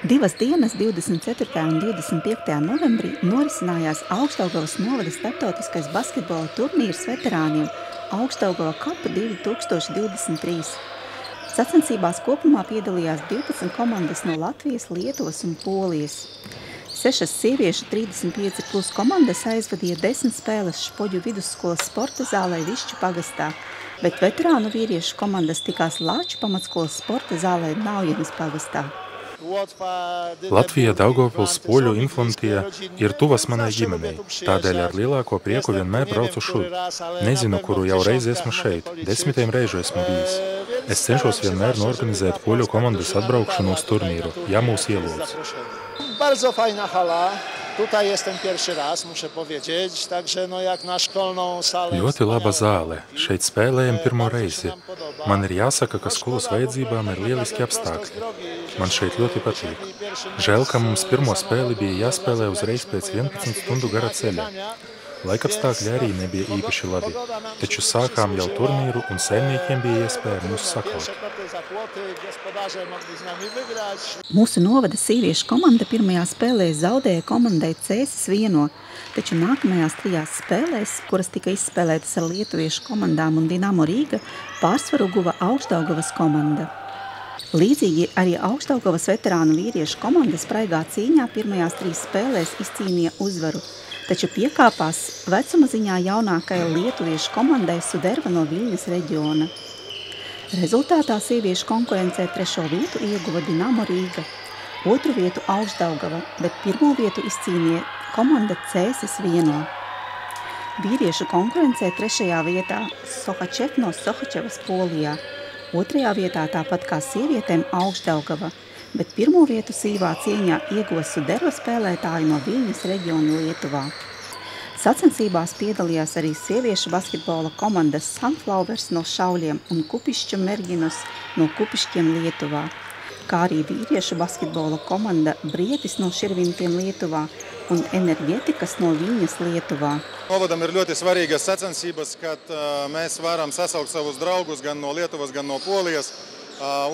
Divas dienas 24. un 25. novembrī norisinājās Augšdaugavas novada starptautiskais basketbola turnīrs veterāniem Augšdaugava Cup 2023. Sacensībās kopumā piedalījās 12 komandas no Latvijas, Lietuvas un Polijas. 6 sieviešu 35+ komandas aizvadīja 10 spēles Špoģu vidusskolas sporta zālē Višķu pagastā, bet veterānu vīriešu komandas tikās Lāču pamatskolas sporta zālē Naujenes pagastā. Latvija Daugavpils poļu infantija ir tuvas manai ģimenei, tādēļ ar lielāko prieku vienmēr braucu šurp. Nezinu, kuru jau reizi esmu šeit, 10 reižu esmu bijis. Es cenšos vienmēr norganizēt poļu komandas atbraukšanu uz turnīru, ja mūs ielūdz. Bardzo fajna hala. Tutaj jestem pierwszy raz, muszę powiedzieć, także jak na školną salę. Ļoti laba zāle. Šeit spēlējam pirmo reizi. Man ir jāsaka, ka skolas vajadzībām ir lieliski apstākļi. Man šeit ļoti patīk. Žēl, ka mums pirmo spēli bija jāspēlē uzreiz pēc 11 stundu gara ceļa. Laikapstākļi arī nebija īpaši labi, taču sākām jau turnīru un saimniekiem bija iespēja mūs sakaut. Mūsu novada sieviešu komanda pirmajā spēlē zaudēja komandai Cēsis Vieno, taču nākamajās 3 spēlēs, kuras tika izspēlētas ar lietuviešu komandām un Dinamo Rīga, pārsvaru guva Augšdaugavas komanda. Līdzīgi arī Augšdaugavas veterānu vīriešu komanda spraigā cīņā pirmajās 3 spēlēs izcīnīja uzvaru, taču piekāpās vecuma ziņā jaunākajai lietuviešu komandai Suderva no Viļņas reģiona. Rezultātā sieviešu konkurencē 3. vietu ieguva Dinamo Rīga, 2. vietu Augšdaugava, bet 1. vietu izcīnīja komanda Cēsis Vieno. Vīriešu konkurencē 3. vietā Sohačev no Sohačevas Polijā, 2. vietā tāpat kā sievietēm Augšdaugava, bet 1. vietu sīvā cieņā ieguva Suderva spēlētāji no Viļņas reģiona Lietuvā. Sacensībās piedalījās arī sieviešu basketbola komandas Sunflowers no Šauļiem un Kupišķu Merginos no Kupišķiem Lietuvā, kā arī vīriešu basketbola komanda Brietis no Širvintiem Lietuvā un Enerģetikas no Viļņas Lietuvā. Novadam ir ļoti svarīgas sacensības, kad mēs varam sasaukt savus draugus gan no Lietuvas, gan no Polijas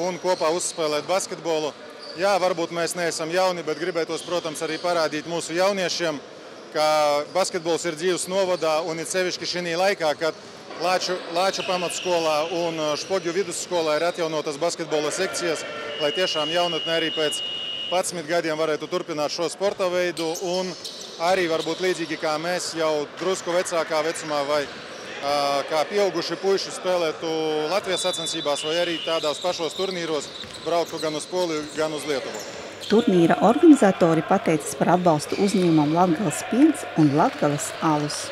un kopā uzspēlēt basketbolu. Jā, varbūt mēs neesam jauni, bet gribētos, protams, arī parādīt mūsu jauniešiem, ka basketbols ir dzīves novadā un ir sevišķi šī laikā, kad Lāču pamatskolā un Špoģu vidusskolā ir atjaunotas basketbola sekcijas, lai tiešām jaunatne arī pēc 11 gadiem varētu turpināt šo sporta veidu un arī varbūt līdzīgi kā mēs jau drusku vecākā vecumā vai kā pieauguši puiši spēlētu Latvijas sacensībās vai arī tādās pašos turnīros brauktu gan uz Poliju, gan uz Lietuvu. Turnīra organizatori pateicas par atbalstu uzņēmumam Latgales piens un Latgales alus.